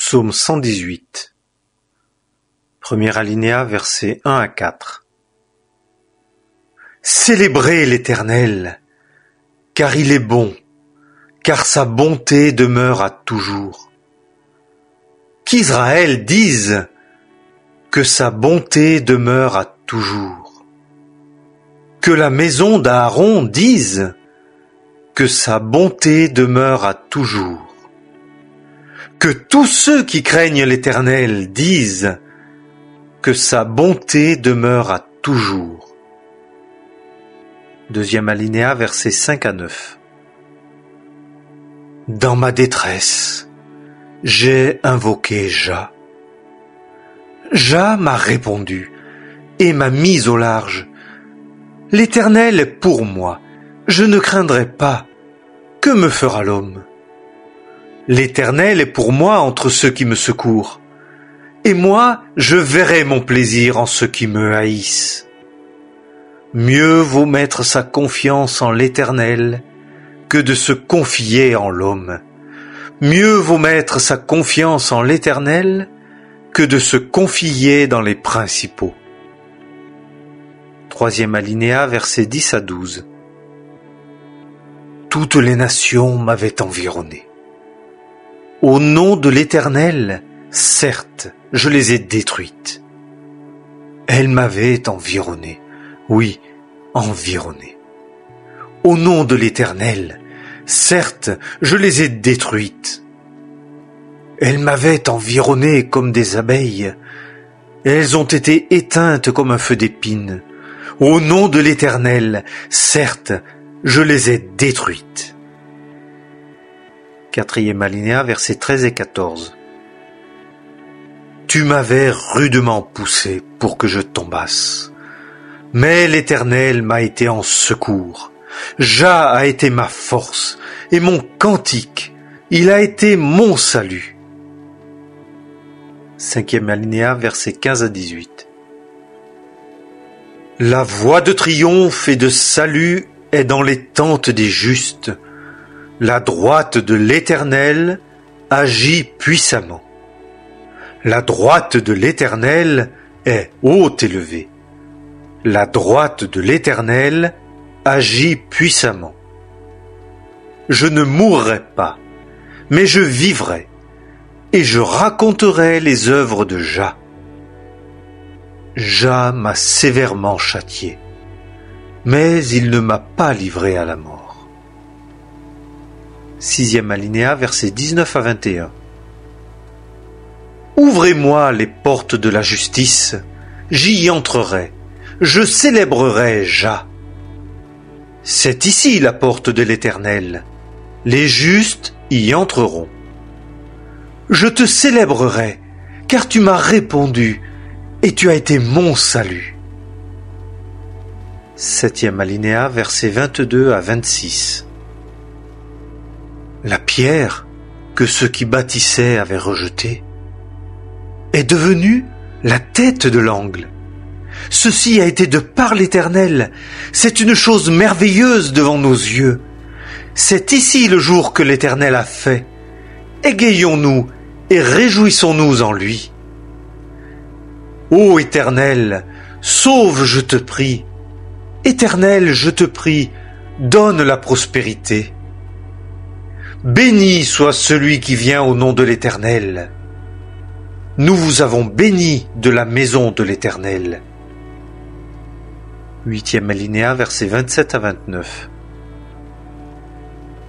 Psaume 118. Premier alinéa, versets 1 à 4. Célébrez l'Éternel, car il est bon, car sa bonté demeure à toujours. Qu'Israël dise que sa bonté demeure à toujours. Que la maison d'Aaron dise que sa bonté demeure à toujours. Que tous ceux qui craignent l'Éternel disent que sa bonté demeure à toujours. Deuxième alinéa, versets 5 à 9. Dans ma détresse, j'ai invoqué Jah. Jah m'a répondu et m'a mis au large. L'Éternel est pour moi, je ne craindrai pas. Que me fera l'homme? L'Éternel est pour moi entre ceux qui me secourent. Et moi, je verrai mon plaisir en ceux qui me haïssent. Mieux vaut mettre sa confiance en l'Éternel que de se confier en l'homme. Mieux vaut mettre sa confiance en l'Éternel que de se confier dans les principaux. Troisième alinéa, versets 10 à 12. Toutes les nations m'avaient environné. Au nom de l'Éternel, certes, je les ai détruites. Elles m'avaient environné, oui, environné. Au nom de l'Éternel, certes, je les ai détruites. Elles m'avaient environné comme des abeilles. Elles ont été éteintes comme un feu d'épine. Au nom de l'Éternel, certes, je les ai détruites. Quatrième alinéa, versets 13 et 14. Tu m'avais rudement poussé pour que je tombasse. Mais l'Éternel m'a été en secours. Jah a été ma force et mon cantique. Il a été mon salut. Cinquième alinéa, versets 15 à 18. La voix de triomphe et de salut est dans les tentes des justes. La droite de l'Éternel agit puissamment. La droite de l'Éternel est haute élevée. La droite de l'Éternel agit puissamment. Je ne mourrai pas, mais je vivrai, et je raconterai les œuvres de Jah. Jah m'a sévèrement châtié, mais il ne m'a pas livré à la mort. Sixième alinéa, versets 19 à 21. Ouvrez-moi les portes de la justice, j'y entrerai, je célébrerai Jah. C'est ici la porte de l'Éternel, les justes y entreront. Je te célébrerai, car tu m'as répondu, et tu as été mon salut. Septième alinéa, versets 22 à 26. La pierre que ceux qui bâtissaient avaient rejetée est devenue la tête de l'angle. Ceci a été de par l'Éternel. C'est une chose merveilleuse devant nos yeux. C'est ici le jour que l'Éternel a fait. Égayons-nous et réjouissons-nous en lui. Ô Éternel, sauve, je te prie. Éternel, je te prie, donne la prospérité. Béni soit celui qui vient au nom de l'Éternel. Nous vous avons bénis de la maison de l'Éternel. Huitième alinéa, versets 27 à 29.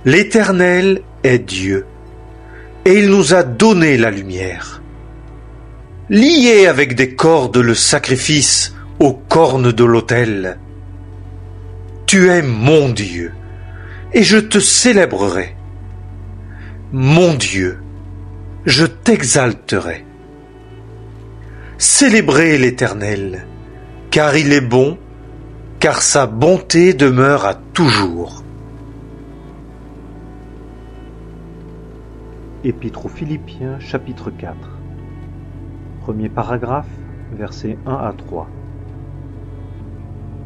L'Éternel est Dieu, et il nous a donné la lumière. Liez avec des cordes le sacrifice aux cornes de l'autel. Tu es mon Dieu, et je te célébrerai. Mon Dieu, je t'exalterai. Célébrez l'Éternel, car il est bon, car sa bonté demeure à toujours. Épître aux Philippiens, chapitre 4. Premier paragraphe, versets 1 à 3.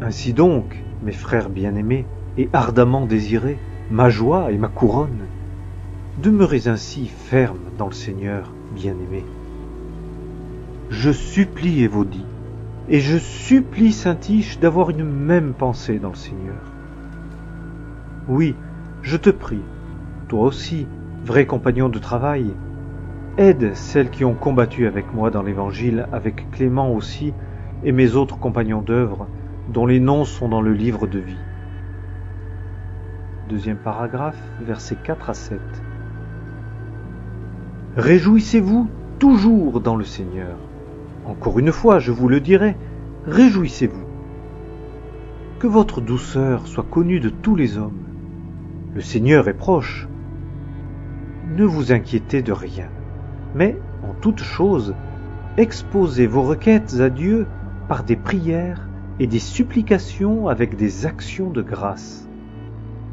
Ainsi donc, mes frères bien-aimés et ardemment désirés, ma joie et ma couronne, Demeurez ainsi ferme dans le Seigneur, bien-aimé. Je supplie Évodie, et je supplie Saint-Tiche d'avoir une même pensée dans le Seigneur. Oui, je te prie, toi aussi, vrai compagnon de travail, aide celles qui ont combattu avec moi dans l'Évangile, avec Clément aussi, et mes autres compagnons d'œuvre, dont les noms sont dans le livre de vie. Deuxième paragraphe, versets 4 à 7. Réjouissez-vous toujours dans le Seigneur. Encore une fois, je vous le dirai, réjouissez-vous. Que votre douceur soit connue de tous les hommes. Le Seigneur est proche. Ne vous inquiétez de rien, mais en toute chose, exposez vos requêtes à Dieu par des prières et des supplications avec des actions de grâce.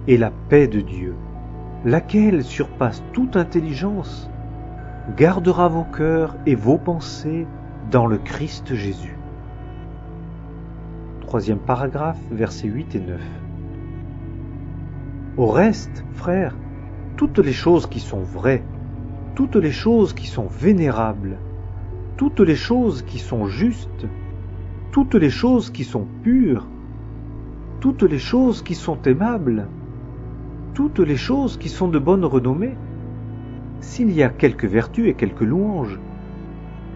Et la paix de Dieu, laquelle surpasse toute intelligence, gardera vos cœurs et vos pensées dans le Christ Jésus. Troisième paragraphe, versets 8 et 9. Au reste, frères, toutes les choses qui sont vraies, toutes les choses qui sont vénérables, toutes les choses qui sont justes, toutes les choses qui sont pures, toutes les choses qui sont aimables, toutes les choses qui sont de bonne renommée, s'il y a quelque vertu et quelque louange,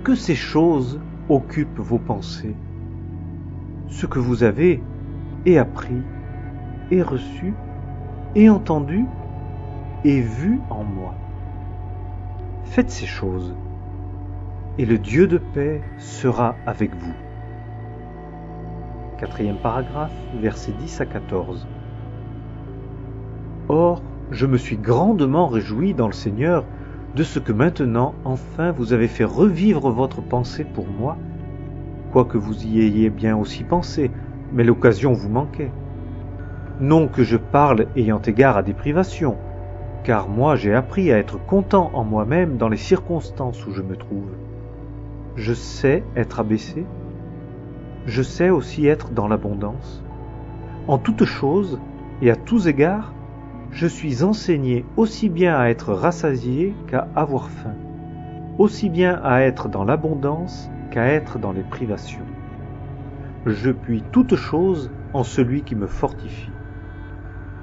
que ces choses occupent vos pensées. Ce que vous avez et appris, et reçu, et entendu, et vu en moi. Faites ces choses, et le Dieu de paix sera avec vous. Quatrième paragraphe, versets 10 à 14. Or, je me suis grandement réjoui dans le Seigneur de ce que maintenant, enfin, vous avez fait revivre votre pensée pour moi, quoique vous y ayez bien aussi pensé, mais l'occasion vous manquait. Non que je parle ayant égard à des privations, car moi j'ai appris à être content en moi-même dans les circonstances où je me trouve. Je sais être abaissé, je sais aussi être dans l'abondance. En toutes choses et à tous égards, je suis enseigné aussi bien à être rassasié qu'à avoir faim, aussi bien à être dans l'abondance qu'à être dans les privations. Je puis toutes choses en celui qui me fortifie.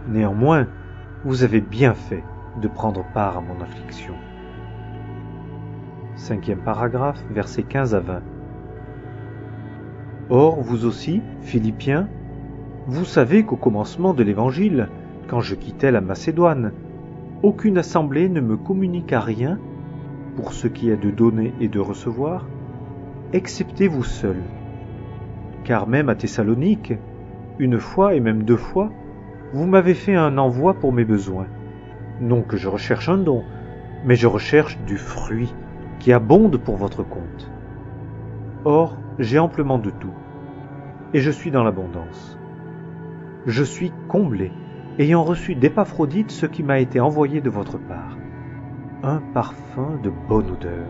Néanmoins, vous avez bien fait de prendre part à mon affliction. Cinquième paragraphe, versets 15 à 20. Or, vous aussi, Philippiens, vous savez qu'au commencement de l'Évangile, quand je quittais la Macédoine, aucune assemblée ne me communiqua rien, pour ce qui est de donner et de recevoir, excepté vous seuls. Car même à Thessalonique, une fois et même 2 fois, vous m'avez fait un envoi pour mes besoins. Non que je recherche un don, mais je recherche du fruit qui abonde pour votre compte. Or, j'ai amplement de tout, et je suis dans l'abondance. Je suis comblé, ayant reçu d'Épaphrodite ce qui m'a été envoyé de votre part. Un parfum de bonne odeur,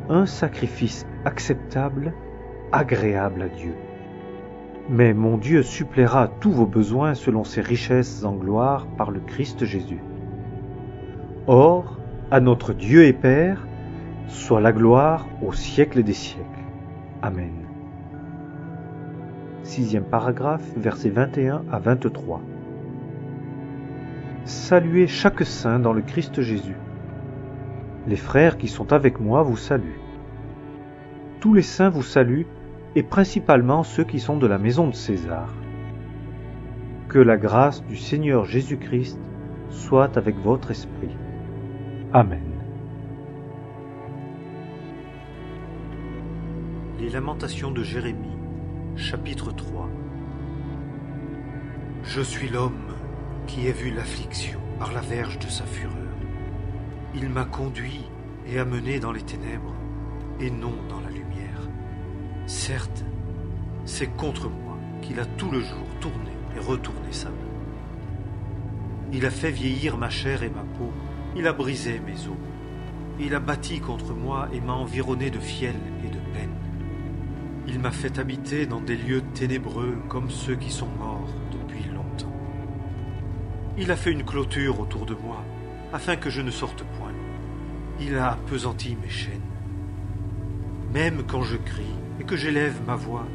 un sacrifice acceptable, agréable à Dieu. Mais mon Dieu suppléera tous vos besoins selon ses richesses en gloire par le Christ Jésus. Or, à notre Dieu et Père, soit la gloire au siècle des siècles. Amen. Sixième paragraphe, versets 21 à 23. Saluez chaque saint dans le Christ Jésus. Les frères qui sont avec moi vous saluent. Tous les saints vous saluent, et principalement ceux qui sont de la maison de César. Que la grâce du Seigneur Jésus-Christ soit avec votre esprit. Amen. Les Lamentations de Jérémie, chapitre 3. Je suis l'homme qui a vu l'affliction par la verge de sa fureur. Il m'a conduit et amené dans les ténèbres, et non dans la lumière. Certes, c'est contre moi qu'il a tout le jour tourné et retourné sa main. Il a fait vieillir ma chair et ma peau, il a brisé mes os. Il a bâti contre moi et m'a environné de fiel et de peine. Il m'a fait habiter dans des lieux ténébreux comme ceux qui sont morts depuis longtemps. Il a fait une clôture autour de moi, afin que je ne sorte point. Il a appesanti mes chaînes. Même quand je crie et que j'élève ma voix,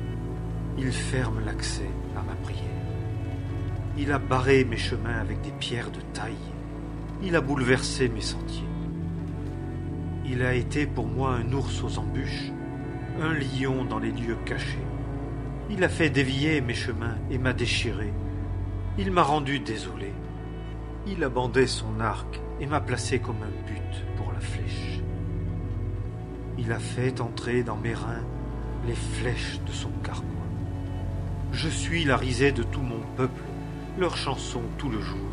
il ferme l'accès à ma prière. Il a barré mes chemins avec des pierres de taille. Il a bouleversé mes sentiers. Il a été pour moi un ours aux embûches, un lion dans les lieux cachés. Il a fait dévier mes chemins et m'a déchiré. Il m'a rendu désolé. Il a bandé son arc et m'a placé comme un but pour la flèche. Il a fait entrer dans mes reins les flèches de son carquois. Je suis la risée de tout mon peuple, leur chanson tout le jour.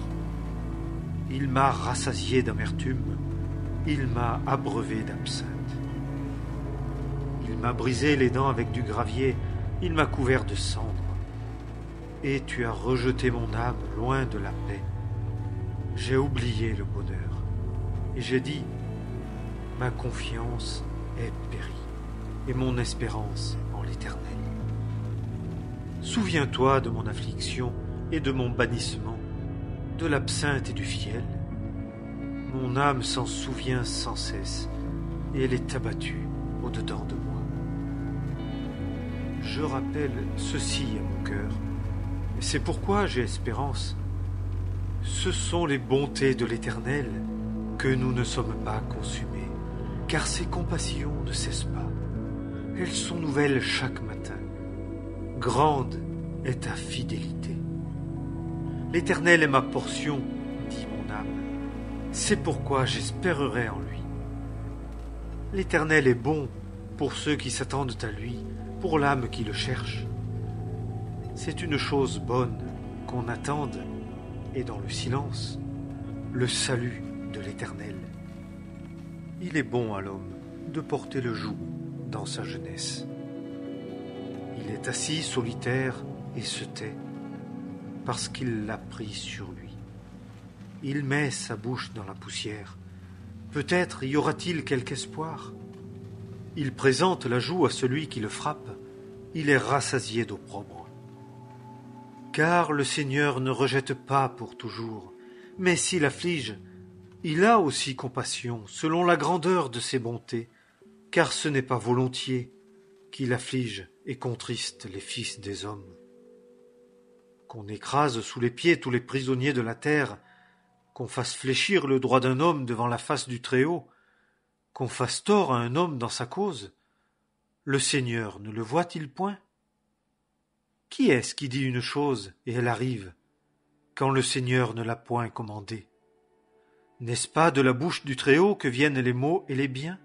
Il m'a rassasié d'amertume, il m'a abreuvé d'absinthe. Il m'a brisé les dents avec du gravier, il m'a couvert de cendres. Et tu as rejeté mon âme loin de la paix. J'ai oublié le bonheur, et j'ai dit, ma confiance est périe, et mon espérance en l'Éternel. Souviens-toi de mon affliction et de mon bannissement, de l'absinthe et du fiel. Mon âme s'en souvient sans cesse, et elle est abattue au-dedans de moi. Je rappelle ceci à mon cœur, et c'est pourquoi j'ai espérance. Ce sont les bontés de l'Éternel que nous ne sommes pas consumés, car ses compassions ne cessent pas. Elles sont nouvelles chaque matin. Grande est ta fidélité. L'Éternel est ma portion, dit mon âme. C'est pourquoi j'espérerai en lui. L'Éternel est bon pour ceux qui s'attendent à lui, pour l'âme qui le cherche. C'est une chose bonne qu'on attende, et dans le silence, le salut de l'Éternel. Il est bon à l'homme de porter le joug dans sa jeunesse. Il est assis solitaire et se tait, parce qu'il l'a pris sur lui. Il met sa bouche dans la poussière. Peut-être y aura-t-il quelque espoir. Il présente la joue à celui qui le frappe. Il est rassasié d'opprobre. Car le Seigneur ne rejette pas pour toujours, mais s'il afflige, il a aussi compassion selon la grandeur de ses bontés, car ce n'est pas volontiers qu'il afflige et contriste les fils des hommes. Qu'on écrase sous les pieds tous les prisonniers de la terre, qu'on fasse fléchir le droit d'un homme devant la face du Très-Haut, qu'on fasse tort à un homme dans sa cause, le Seigneur ne le voit-il point? Qui est-ce qui dit une chose et elle arrive, quand le Seigneur ne l'a point commandé? N'est-ce pas de la bouche du Très-Haut que viennent les maux et les biens?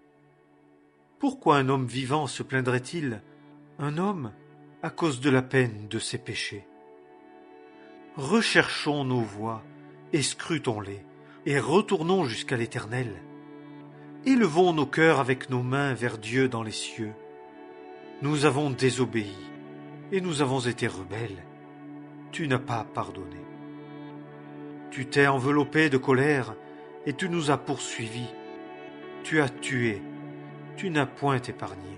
Pourquoi un homme vivant se plaindrait-il, un homme, à cause de la peine de ses péchés? Recherchons nos voies, et scrutons-les, et retournons jusqu'à l'Éternel. Élevons nos cœurs avec nos mains vers Dieu dans les cieux. Nous avons désobéi, et nous avons été rebelles. Tu n'as pas pardonné. Tu t'es enveloppé de colère, et tu nous as poursuivis. Tu as tué, tu n'as point épargné.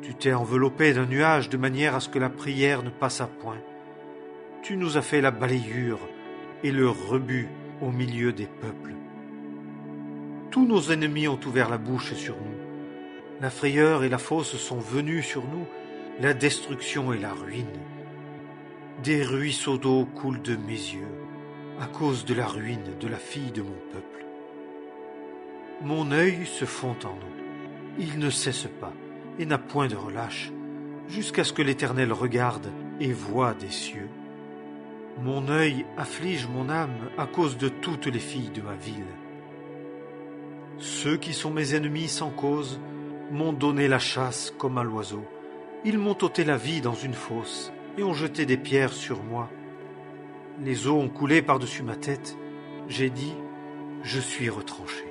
Tu t'es enveloppé d'un nuage de manière à ce que la prière ne passât point. Tu nous as fait la balayure et le rebut au milieu des peuples. Tous nos ennemis ont ouvert la bouche sur nous. La frayeur et la fosse sont venues sur nous, la destruction et la ruine. Des ruisseaux d'eau coulent de mes yeux, à cause de la ruine de la fille de mon peuple. Mon œil se fond en eau, il ne cesse pas, et n'a point de relâche, jusqu'à ce que l'Éternel regarde et voie des cieux. Mon œil afflige mon âme à cause de toutes les filles de ma ville. Ceux qui sont mes ennemis sans cause m'ont donné la chasse comme à l'oiseau. Ils m'ont ôté la vie dans une fosse et ont jeté des pierres sur moi. Les eaux ont coulé par-dessus ma tête. J'ai dit, je suis retranché.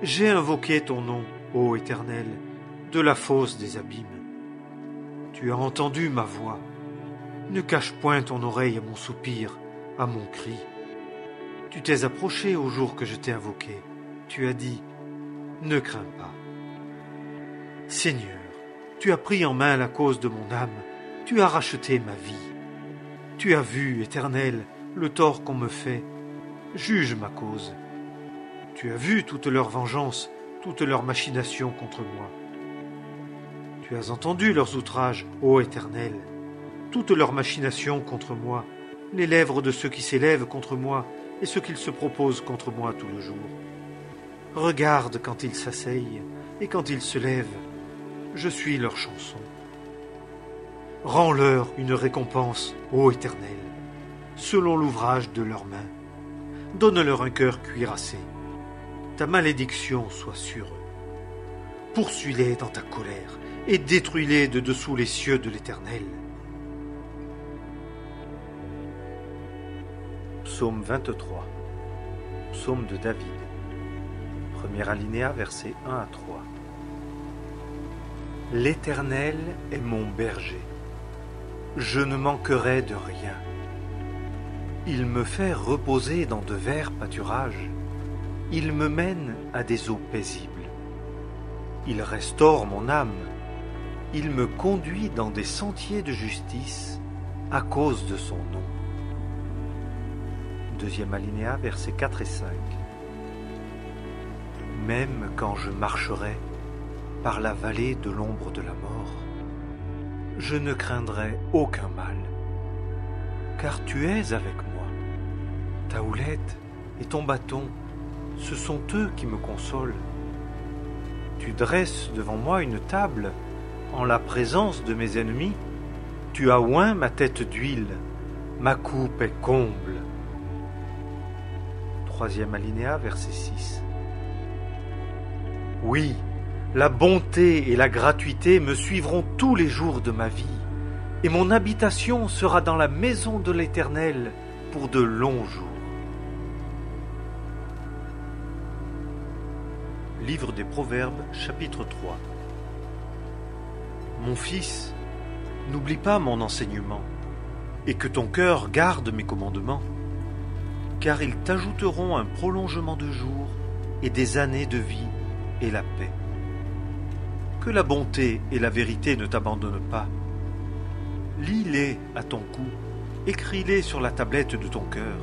J'ai invoqué ton nom, ô Éternel, de la fosse des abîmes. Tu as entendu ma voix. Ne cache point ton oreille à mon soupir, à mon cri. Tu t'es approché au jour que je t'ai invoqué. Tu as dit, ne crains pas. Seigneur, tu as pris en main la cause de mon âme, tu as racheté ma vie. Tu as vu, Éternel, le tort qu'on me fait. juge ma cause. Tu as vu toute leur vengeance, toutes leurs machinations contre moi. Tu as entendu leurs outrages, ô Éternel, toutes leurs machinations contre moi, les lèvres de ceux qui s'élèvent contre moi et ceux qu'ils se proposent contre moi tout le jour. Regarde quand ils s'asseyent et quand ils se lèvent, je suis leur chanson. Rends-leur une récompense, ô Éternel, selon l'ouvrage de leurs mains. Donne-leur un cœur cuirassé. Ta malédiction soit sur eux. Poursuis-les dans ta colère et détruis-les de dessous les cieux de l'Éternel. Psaume 23. Psaume de David. Premier alinéa, versets 1 à 3. L'Éternel est mon berger. Je ne manquerai de rien. Il me fait reposer dans de verts pâturages. Il me mène à des eaux paisibles. Il restaure mon âme. Il me conduit dans des sentiers de justice à cause de son nom. Deuxième alinéa, versets 4 et 5. Même quand je marcherai par la vallée de l'ombre de la mort, je ne craindrai aucun mal, car tu es avec moi. Ta houlette et ton bâton, ce sont eux qui me consolent. Tu dresses devant moi une table en la présence de mes ennemis. Tu as oint ma tête d'huile, ma coupe est comble. Troisième alinéa, verset 6. Oui, la bonté et la gratuité me suivront tous les jours de ma vie, et mon habitation sera dans la maison de l'Éternel pour de longs jours. Livre des Proverbes, chapitre 3. Mon fils, n'oublie pas mon enseignement, et que ton cœur garde mes commandements, car ils t'ajouteront un prolongement de jours et des années de vie et la paix. Que la bonté et la vérité ne t'abandonnent pas. Lis-les à ton cou, écris-les sur la tablette de ton cœur,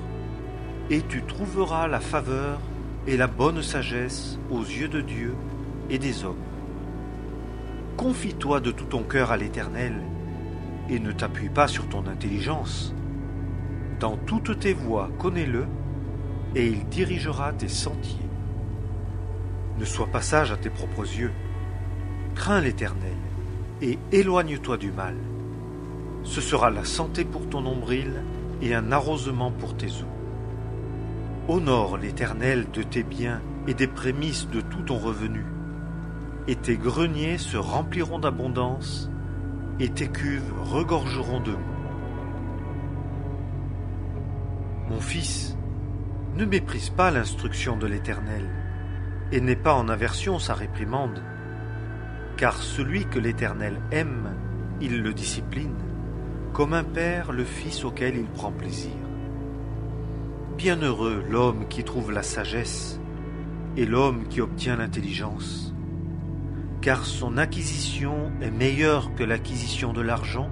et tu trouveras la faveur et la bonne sagesse aux yeux de Dieu et des hommes. Confie-toi de tout ton cœur à l'Éternel, et ne t'appuie pas sur ton intelligence. Dans toutes tes voies, connais-le, et il dirigera tes sentiers. Ne sois pas sage à tes propres yeux. Crains l'Éternel, et éloigne-toi du mal. Ce sera la santé pour ton nombril et un arrosement pour tes os. Honore l'Éternel de tes biens et des prémices de tout ton revenu, et tes greniers se rempliront d'abondance, et tes cuves regorgeront de mou. Mon fils, ne méprise pas l'instruction de l'Éternel, et n'aie pas en aversion sa réprimande, car celui que l'Éternel aime, il le discipline, comme un père le fils auquel il prend plaisir. Bienheureux l'homme qui trouve la sagesse, et l'homme qui obtient l'intelligence, car son acquisition est meilleure que l'acquisition de l'argent,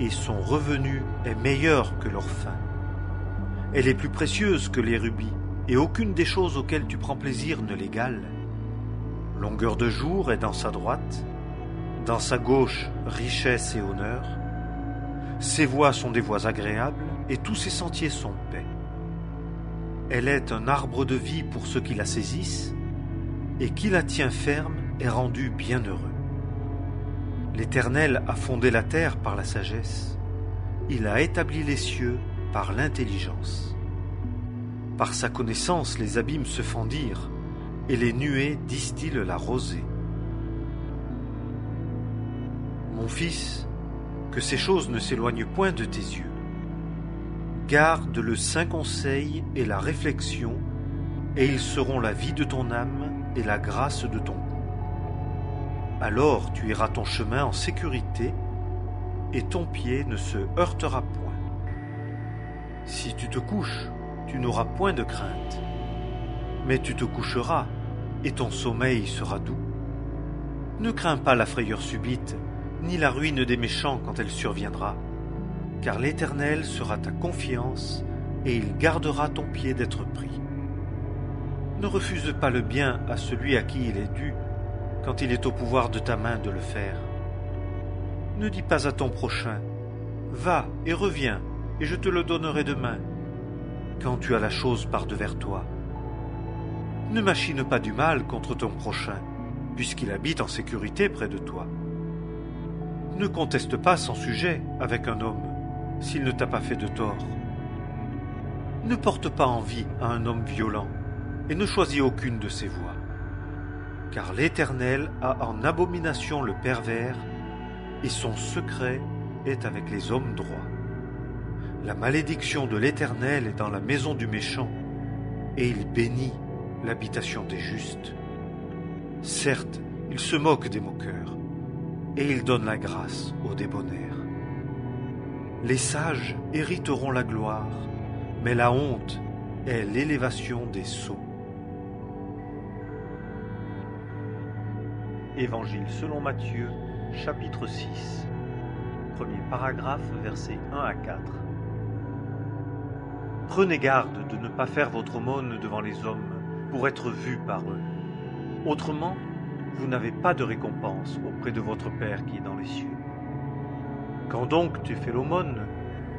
et son revenu est meilleur que l'or fin. Elle est plus précieuse que les rubis, et aucune des choses auxquelles tu prends plaisir ne l'égale. Longueur de jour est dans sa droite, dans sa gauche richesse et honneur. Ses voies sont des voies agréables, et tous ses sentiers sont paix. Elle est un arbre de vie pour ceux qui la saisissent, et qui la tient ferme est rendu bienheureux. L'Éternel a fondé la terre par la sagesse, il a établi les cieux par l'intelligence. Par sa connaissance les abîmes se fendirent, et les nuées distillent la rosée. Mon fils, que ces choses ne s'éloignent point de tes yeux. Garde le saint conseil et la réflexion, et ils seront la vie de ton âme et la grâce de ton cou. Alors tu iras ton chemin en sécurité, et ton pied ne se heurtera point. Si tu te couches, tu n'auras point de crainte, mais tu te coucheras, et ton sommeil sera doux. Ne crains pas la frayeur subite, ni la ruine des méchants quand elle surviendra, car l'Éternel sera ta confiance, et il gardera ton pied d'être pris. Ne refuse pas le bien à celui à qui il est dû, quand il est au pouvoir de ta main de le faire. Ne dis pas à ton prochain, « Va et reviens, et je te le donnerai demain », quand tu as la chose par devers toi. Ne machine pas du mal contre ton prochain, puisqu'il habite en sécurité près de toi. Ne conteste pas sans sujet avec un homme, s'il ne t'a pas fait de tort. Ne porte pas envie à un homme violent, et ne choisis aucune de ses voies. Car l'Éternel a en abomination le pervers, et son secret est avec les hommes droits. La malédiction de l'Éternel est dans la maison du méchant, et il bénit l'habitation des justes. Certes, il se moque des moqueurs, et il donne la grâce aux débonnaires. Les sages hériteront la gloire, mais la honte est l'élévation des sots. Évangile selon Matthieu, chapitre 6. Premier paragraphe, versets 1 à 4. Prenez garde de ne pas faire votre aumône devant les hommes, pour être vus par eux. Autrement, vous n'avez pas de récompense auprès de votre Père qui est dans les cieux. Quand donc tu fais l'aumône,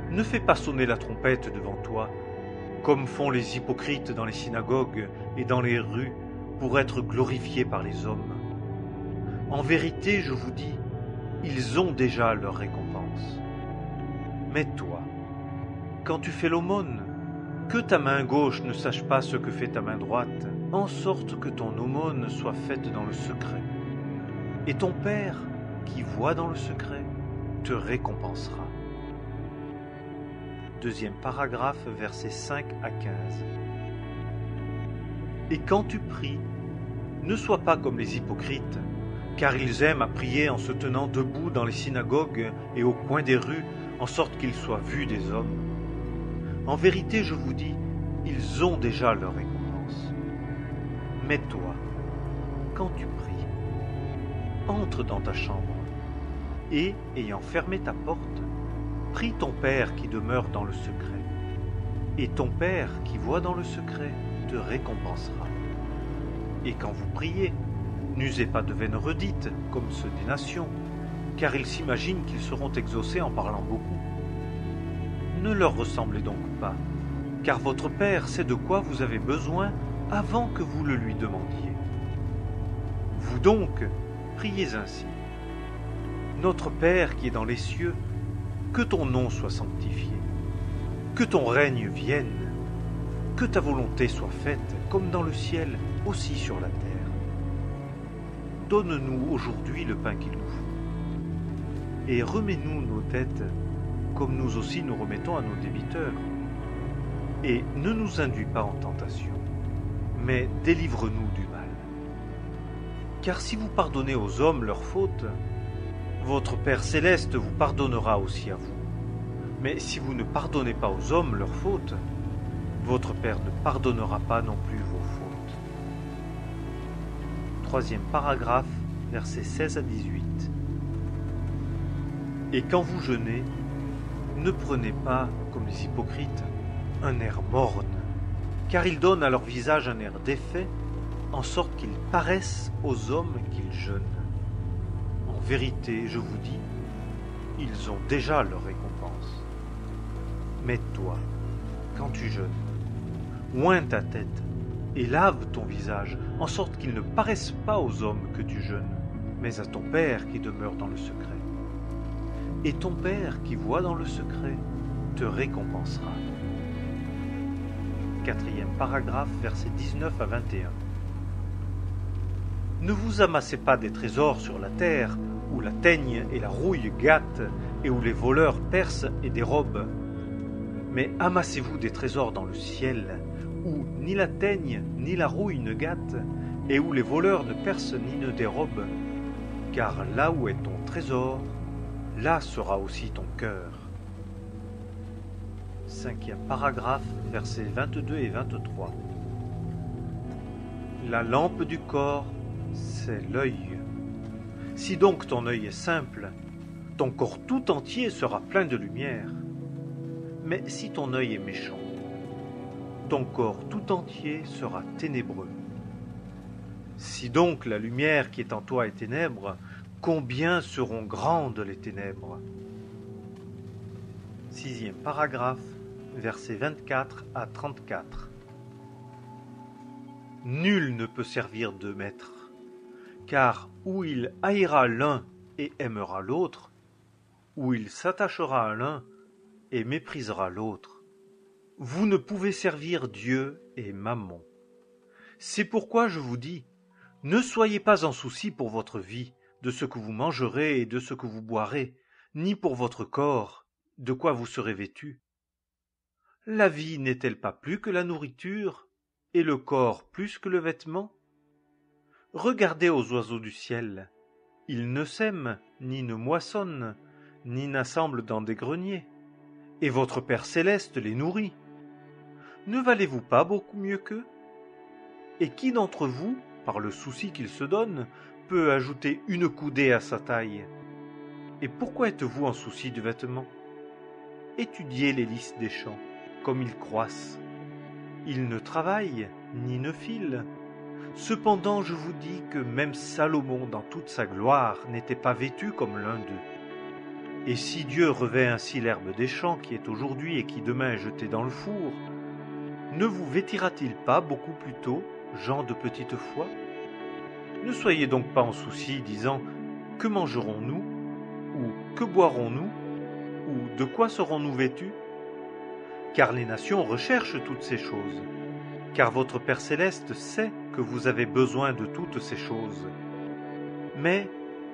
ne fais pas sonner la trompette devant toi, comme font les hypocrites dans les synagogues et dans les rues, pour être glorifiés par les hommes. En vérité, je vous dis, ils ont déjà leur récompense. Mais toi, quand tu fais l'aumône, que ta main gauche ne sache pas ce que fait ta main droite, en sorte que ton aumône soit faite dans le secret. Et ton Père, qui voit dans le secret, te récompensera. Deuxième paragraphe, versets 5 à 15. Et quand tu pries, ne sois pas comme les hypocrites, car ils aiment à prier en se tenant debout dans les synagogues et au coin des rues, en sorte qu'ils soient vus des hommes. En vérité, je vous dis, ils ont déjà leur récompense. Mais toi, quand tu pries, entre dans ta chambre, et, ayant fermé ta porte, prie ton Père qui demeure dans le secret. Et ton Père qui voit dans le secret te récompensera. Et quand vous priez, n'usez pas de vaines redites, comme ceux des nations, car ils s'imaginent qu'ils seront exaucés en parlant beaucoup. Ne leur ressemblez donc pas, car votre Père sait de quoi vous avez besoin avant que vous le lui demandiez. Vous donc, priez ainsi. Notre Père qui est dans les cieux, que ton nom soit sanctifié, que ton règne vienne, que ta volonté soit faite, comme dans le ciel, aussi sur la terre. Donne-nous aujourd'hui le pain qu'il nous faut, et remets-nous nos dettes, comme nous aussi nous remettons à nos débiteurs. Et ne nous induis pas en tentation, mais délivre-nous du mal. Car si vous pardonnez aux hommes leurs fautes, votre Père céleste vous pardonnera aussi à vous. Mais si vous ne pardonnez pas aux hommes leurs fautes, votre Père ne pardonnera pas non plus vos fautes. Troisième paragraphe, versets 16 à 18. Et quand vous jeûnez, ne prenez pas, comme les hypocrites, un air morne, car ils donnent à leur visage un air défait, en sorte qu'ils paraissent aux hommes qu'ils jeûnent. En vérité, je vous dis, ils ont déjà leur récompense. Mais toi, quand tu jeûnes, oins ta tête et lave ton visage, en sorte qu'il ne paraisse pas aux hommes que tu jeûnes, mais à ton Père qui demeure dans le secret. Et ton Père qui voit dans le secret te récompensera. Quatrième paragraphe, versets 19 à 21. Ne vous amassez pas des trésors sur la terre, où la teigne et la rouille gâtent, et où les voleurs percent et dérobent. Mais amassez-vous des trésors dans le ciel, où ni la teigne ni la rouille ne gâtent, et où les voleurs ne percent ni ne dérobent. Car là où est ton trésor, là sera aussi ton cœur. Cinquième paragraphe, versets 22 et 23. La lampe du corps, c'est l'œil. Si donc ton œil est simple, ton corps tout entier sera plein de lumière. Mais si ton œil est méchant, ton corps tout entier sera ténébreux. Si donc la lumière qui est en toi est ténèbre, combien seront grandes les ténèbres? 6e paragraphe, versets 24 à 34. Nul ne peut servir deux maîtres, car ou il haïra l'un et aimera l'autre, ou il s'attachera à l'un et méprisera l'autre. Vous ne pouvez servir Dieu et Mammon. C'est pourquoi je vous dis, ne soyez pas en souci pour votre vie, de ce que vous mangerez et de ce que vous boirez, ni pour votre corps, de quoi vous serez vêtus. La vie n'est-elle pas plus que la nourriture, et le corps plus que le vêtement? Regardez aux oiseaux du ciel, ils ne sèment, ni ne moissonnent, ni n'assemblent dans des greniers, et votre Père céleste les nourrit. Ne valez-vous pas beaucoup mieux qu'eux? Et qui d'entre vous, par le souci qu'il se donne, peut ajouter une coudée à sa taille? Et pourquoi êtes-vous en souci du vêtement? Étudiez les lys des champs, comme ils croissent. Ils ne travaillent, ni ne filent. Cependant je vous dis que même Salomon dans toute sa gloire n'était pas vêtu comme l'un d'eux. Et si Dieu revêt ainsi l'herbe des champs qui est aujourd'hui et qui demain est jetée dans le four, ne vous vêtira-t-il pas beaucoup plus tôt, gens de petite foi? Ne soyez donc pas en souci, disant « Que mangerons-nous » ou « Que boirons-nous » ou « De quoi serons-nous vêtus » Car les nations recherchent toutes ces choses, car votre Père céleste sait que vous avez besoin de toutes ces choses. Mais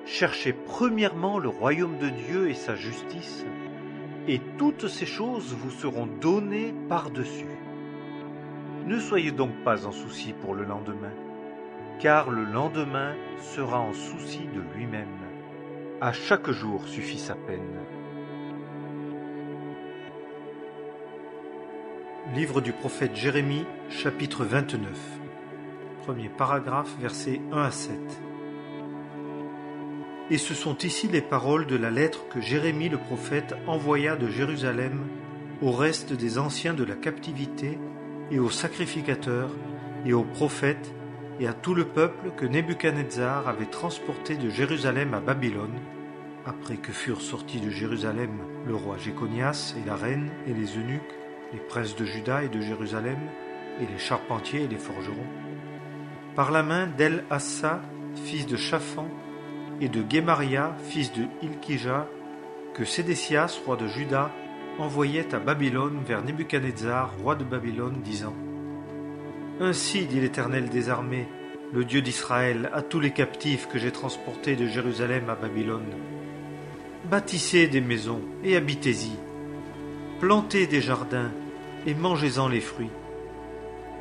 cherchez premièrement le royaume de Dieu et sa justice, et toutes ces choses vous seront données par-dessus. Ne soyez donc pas en souci pour le lendemain, car le lendemain sera en souci de lui-même. À chaque jour suffit sa peine. Livre du prophète Jérémie, chapitre 29. Premier paragraphe, versets 1 à 7. Et ce sont ici les paroles de la lettre que Jérémie le prophète envoya de Jérusalem au reste des anciens de la captivité et aux sacrificateurs et aux prophètes et à tout le peuple que Nebuchadnezzar avait transporté de Jérusalem à Babylone, après que furent sortis de Jérusalem le roi Jéconias et la reine et les eunuques, les princes de Juda et de Jérusalem, et les charpentiers et les forgerons, par la main d'El-Assa, fils de Shaphan, et de Guémaria, fils de Hilkija, que Sédécias, roi de Juda, envoyait à Babylone vers Nebuchadnezzar, roi de Babylone, disant « Ainsi dit l'Éternel des armées, le Dieu d'Israël, à tous les captifs que j'ai transportés de Jérusalem à Babylone. Bâtissez des maisons et habitez-y. Plantez des jardins et mangez-en les fruits.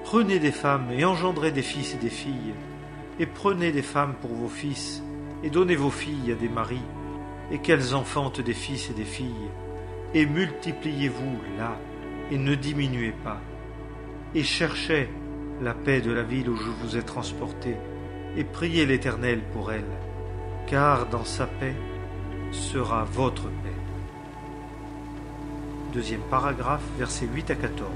Prenez des femmes et engendrez des fils et des filles, et prenez des femmes pour vos fils, et donnez vos filles à des maris, et qu'elles enfantent des fils et des filles, et multipliez-vous là, et ne diminuez pas, et cherchez la paix de la ville où je vous ai transportés, et priez l'Éternel pour elle, car dans sa paix sera votre paix. Deuxième paragraphe, versets 8 à 14.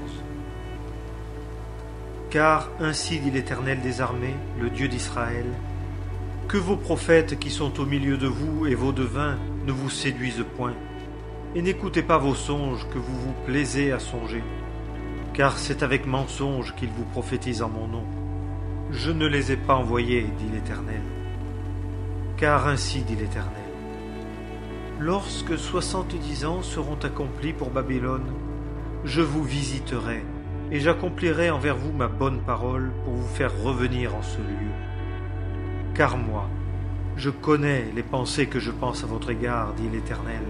Car ainsi dit l'Éternel des armées, le Dieu d'Israël, que vos prophètes qui sont au milieu de vous et vos devins ne vous séduisent point, et n'écoutez pas vos songes que vous vous plaisez à songer, car c'est avec mensonge qu'ils vous prophétisent en mon nom. Je ne les ai pas envoyés, dit l'Éternel. Car ainsi dit l'Éternel. Lorsque 70 ans seront accomplis pour Babylone, je vous visiterai, et j'accomplirai envers vous ma bonne parole pour vous faire revenir en ce lieu. Car moi, je connais les pensées que je pense à votre égard, dit l'Éternel,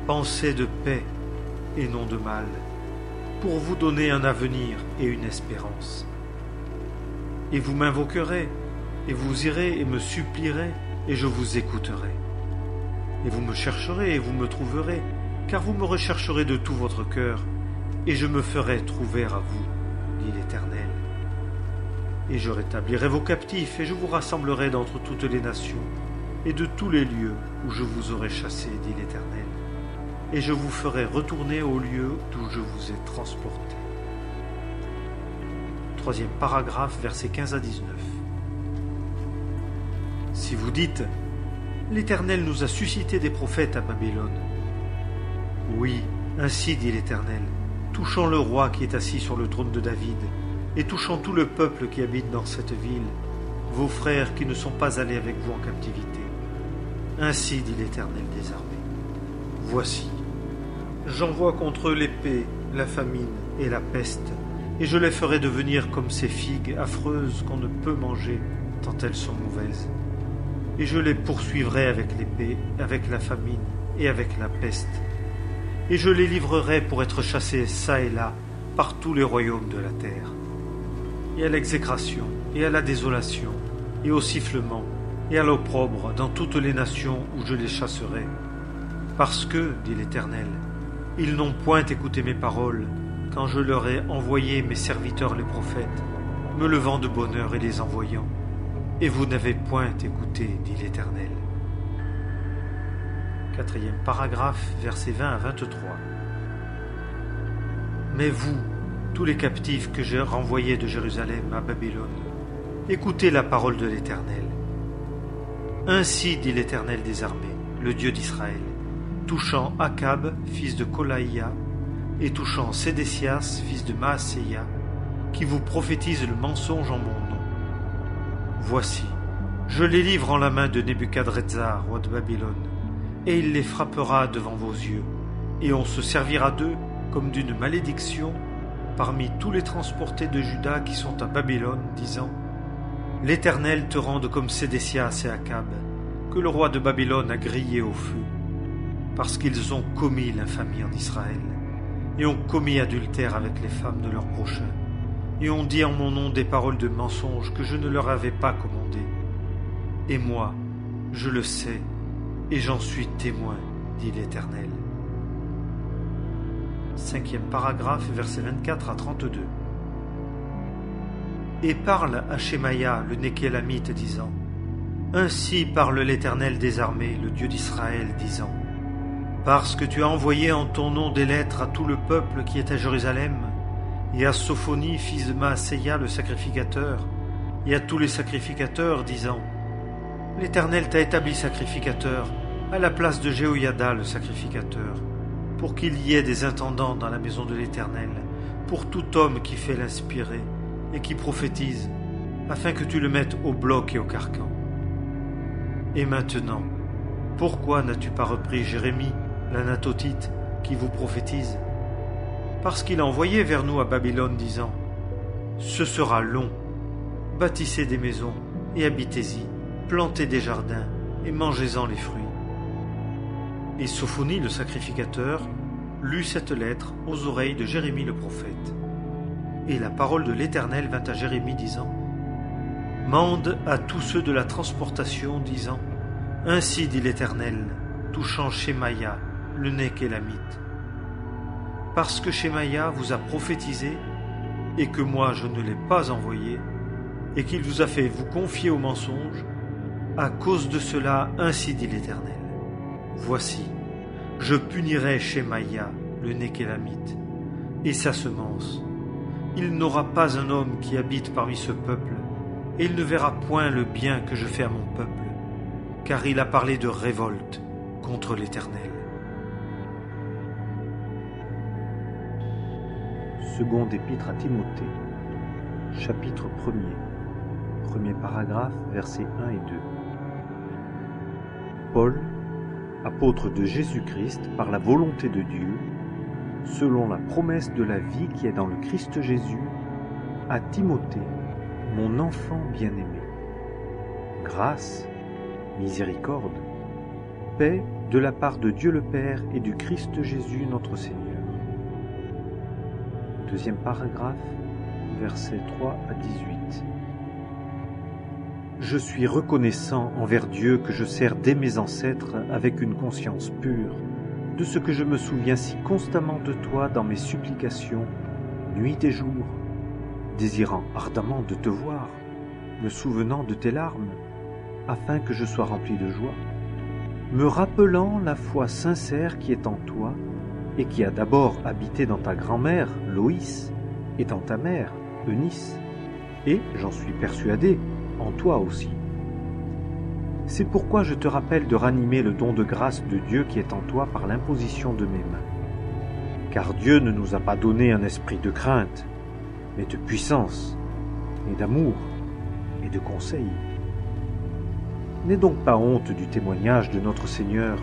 pensées de paix et non de mal, pour vous donner un avenir et une espérance. Et vous m'invoquerez, et vous irez et me supplierez, et je vous écouterai. Et vous me chercherez et vous me trouverez, car vous me rechercherez de tout votre cœur, et je me ferai trouver à vous, dit l'Éternel. Et je rétablirai vos captifs, et je vous rassemblerai d'entre toutes les nations, et de tous les lieux où je vous aurai chassés, dit l'Éternel. Et je vous ferai retourner au lieu d'où je vous ai transportés. troisième paragraphe, versets 15 à 19. Si vous dites « L'Éternel nous a suscité des prophètes à Babylone », oui, ainsi dit l'Éternel, touchant le roi qui est assis sur le trône de David, et touchant tout le peuple qui habite dans cette ville, vos frères qui ne sont pas allés avec vous en captivité. Ainsi dit l'Éternel des armées. Voici, j'envoie contre eux l'épée, la famine et la peste, et je les ferai devenir comme ces figues affreuses qu'on ne peut manger tant elles sont mauvaises. Et je les poursuivrai avec l'épée, avec la famine et avec la peste. Et je les livrerai pour être chassés çà et là par tous les royaumes de la terre. Et à l'exécration, et à la désolation, et au sifflement, et à l'opprobre dans toutes les nations où je les chasserai. Parce que, dit l'Éternel, ils n'ont point écouté mes paroles, quand je leur ai envoyé mes serviteurs les prophètes, me levant de bonne heure et les envoyant. Et vous n'avez point écouté, dit l'Éternel. Quatrième paragraphe, versets 20 à 23. Mais vous, tous les captifs que j'ai renvoyés de Jérusalem à Babylone, écoutez la parole de l'Éternel. Ainsi dit l'Éternel des armées, le Dieu d'Israël, touchant Akab, fils de Kolaïa, et touchant Sédécias, fils de Maaséia, qui vous prophétise le mensonge en mon nom. Voici, je les livre en la main de Nebuchadrezzar, roi de Babylone, et il les frappera devant vos yeux, et on se servira d'eux comme d'une malédiction parmi tous les transportés de Juda qui sont à Babylone, disant « L'Éternel te rende comme Sédécias et Akab, que le roi de Babylone a grillé au feu, parce qu'ils ont commis l'infamie en Israël, et ont commis adultère avec les femmes de leurs prochains, et ont dit en mon nom des paroles de mensonge que je ne leur avais pas commandées. Et moi, je le sais, et j'en suis témoin, dit l'Éternel. » Cinquième paragraphe, versets 24 à 32. Et parle à Shemaïa, le Nékélamite, disant « Ainsi parle l'Éternel des armées, le Dieu d'Israël, disant « Parce que tu as envoyé en ton nom des lettres à tout le peuple qui est à Jérusalem, et à Sophonie, fils de Maaséia, le sacrificateur, et à tous les sacrificateurs, disant « L'Éternel t'a établi sacrificateur à la place de Jéhoïada, le sacrificateur, pour qu'il y ait des intendants dans la maison de l'Éternel, pour tout homme qui fait l'inspiré et qui prophétise, afin que tu le mettes au bloc et au carcan. Et maintenant, pourquoi n'as-tu pas repris Jérémie, l'Anathotite, qui vous prophétise? Parce qu'il a envoyé vers nous à Babylone, disant « Ce sera long, bâtissez des maisons et habitez-y, plantez des jardins et mangez-en les fruits. » Et Sophonie, le sacrificateur, lut cette lettre aux oreilles de Jérémie le prophète. Et la parole de l'Éternel vint à Jérémie, disant « Mande à tous ceux de la transportation, disant « Ainsi dit l'Éternel, touchant Shemaïa, le Nékélamite. Parce que Shemaïa vous a prophétisé, et que moi je ne l'ai pas envoyé, et qu'il vous a fait vous confier au mensonge, à cause de cela, ainsi dit l'Éternel. Voici, je punirai Shemaïa, le Nékélamite, et sa semence. Il n'aura pas un homme qui habite parmi ce peuple, et il ne verra point le bien que je fais à mon peuple, car il a parlé de révolte contre l'Éternel. Seconde épître à Timothée, chapitre 1er, premier paragraphe, versets 1 et 2. Paul, apôtre de Jésus-Christ par la volonté de Dieu, selon la promesse de la vie qui est dans le Christ Jésus, à Timothée, mon enfant bien-aimé. Grâce, miséricorde, paix de la part de Dieu le Père et du Christ Jésus notre Seigneur. Deuxième paragraphe, versets 3 à 18. Je suis reconnaissant envers Dieu que je sers dès mes ancêtres avec une conscience pure, de ce que je me souviens si constamment de toi dans mes supplications, nuit et jour, désirant ardemment de te voir, me souvenant de tes larmes, afin que je sois rempli de joie, me rappelant la foi sincère qui est en toi et qui a d'abord habité dans ta grand-mère, Loïs, et dans ta mère, Eunice, et, j'en suis persuadé, en toi aussi. C'est pourquoi je te rappelle de ranimer le don de grâce de Dieu qui est en toi par l'imposition de mes mains. Car Dieu ne nous a pas donné un esprit de crainte, mais de puissance, et d'amour, et de conseil. N'aie donc pas honte du témoignage de notre Seigneur,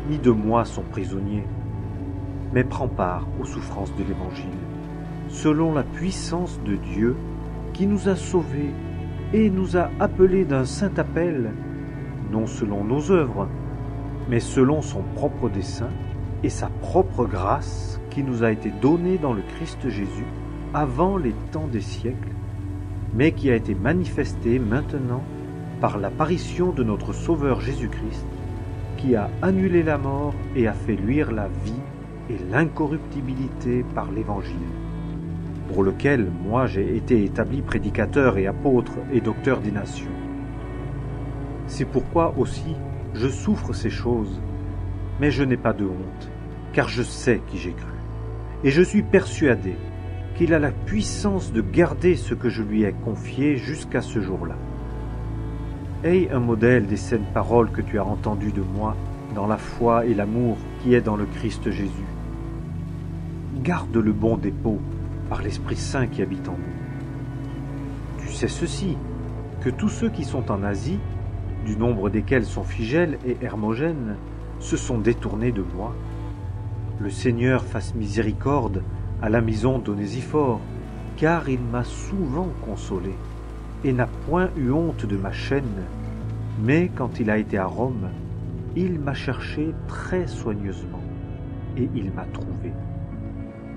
ni de moi son prisonnier, mais prends part aux souffrances de l'Évangile, selon la puissance de Dieu qui nous a sauvés et nous a appelés d'un saint appel, non selon nos œuvres, mais selon son propre dessein et sa propre grâce qui nous a été donnée dans le Christ Jésus avant les temps des siècles, mais qui a été manifestée maintenant par l'apparition de notre Sauveur Jésus-Christ, qui a annulé la mort et a fait luire la vie et l'incorruptibilité par l'Évangile, pour lequel moi j'ai été établi prédicateur et apôtre et docteur des nations. C'est pourquoi aussi je souffre ces choses, mais je n'ai pas de honte, car je sais qui j'ai cru, et je suis persuadé qu'il a la puissance de garder ce que je lui ai confié jusqu'à ce jour-là. Aie un modèle des saines paroles que tu as entendues de moi dans la foi et l'amour qui est dans le Christ Jésus. Garde le bon dépôt par l'Esprit Saint qui habite en nous. Tu sais ceci, que tous ceux qui sont en Asie, du nombre desquels sont Phygèle et Hermogène, se sont détournés de moi. Le Seigneur fasse miséricorde à la maison d'Onésiphore, car il m'a souvent consolé, et n'a point eu honte de ma chaîne, mais quand il a été à Rome, il m'a cherché très soigneusement, et il m'a trouvé.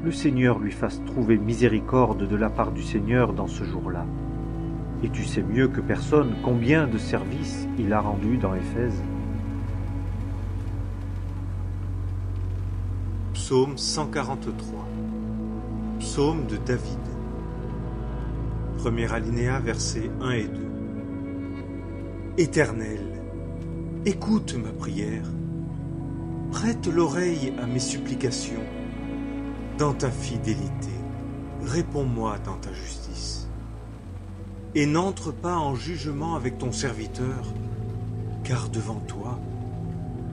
Le Seigneur lui fasse trouver miséricorde de la part du Seigneur dans ce jour-là. Et tu sais mieux que personne combien de services il a rendus dans Éphèse. Psaume 143. Psaume de David. Premier alinéa, versets 1 et 2. Éternel, écoute ma prière. Prête l'oreille à mes supplications. Dans ta fidélité, réponds-moi dans ta justice. Et n'entre pas en jugement avec ton serviteur, car devant toi,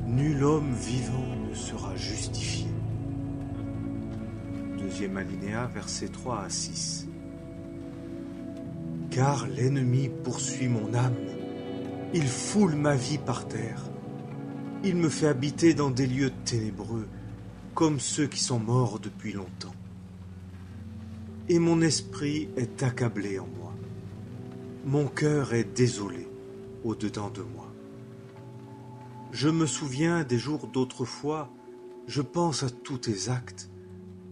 nul homme vivant ne sera justifié. Deuxième alinéa, versets 3 à 6. Car l'ennemi poursuit mon âme, il foule ma vie par terre. Il me fait habiter dans des lieux ténébreux, comme ceux qui sont morts depuis longtemps. Et mon esprit est accablé en moi. Mon cœur est désolé au-dedans de moi. Je me souviens des jours d'autrefois, je pense à tous tes actes,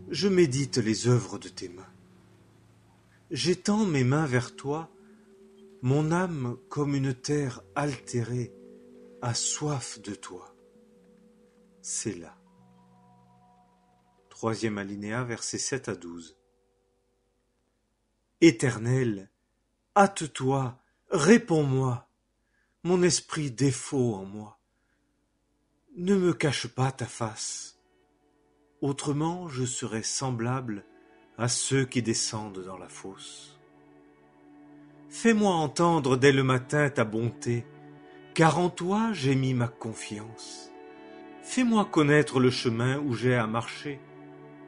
je médite les œuvres de tes mains. J'étends mes mains vers toi, mon âme, comme une terre altérée, a soif de toi. C'est là. Troisième alinéa, versets 7 à 12. Éternel, hâte-toi, réponds-moi, mon esprit défaut en moi. Ne me cache pas ta face, autrement je serais semblable à ceux qui descendent dans la fosse. Fais-moi entendre dès le matin ta bonté, car en toi j'ai mis ma confiance. Fais-moi connaître le chemin où j'ai à marcher,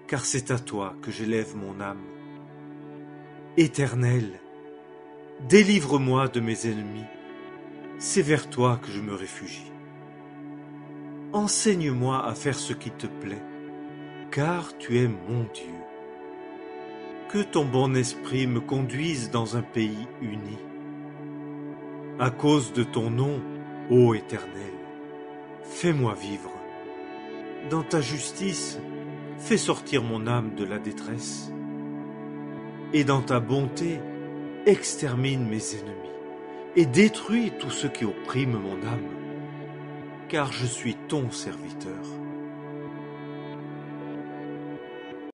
car c'est à toi que j'élève mon âme. Éternel, délivre-moi de mes ennemis, c'est vers toi que je me réfugie. Enseigne-moi à faire ce qui te plaît, car tu es mon Dieu. Que ton bon esprit me conduise dans un pays uni. À cause de ton nom, ô Éternel, fais-moi vivre. Dans ta justice, fais sortir mon âme de la détresse. Et dans ta bonté, extermine mes ennemis et détruis tous ceux qui oppriment mon âme, car je suis ton serviteur.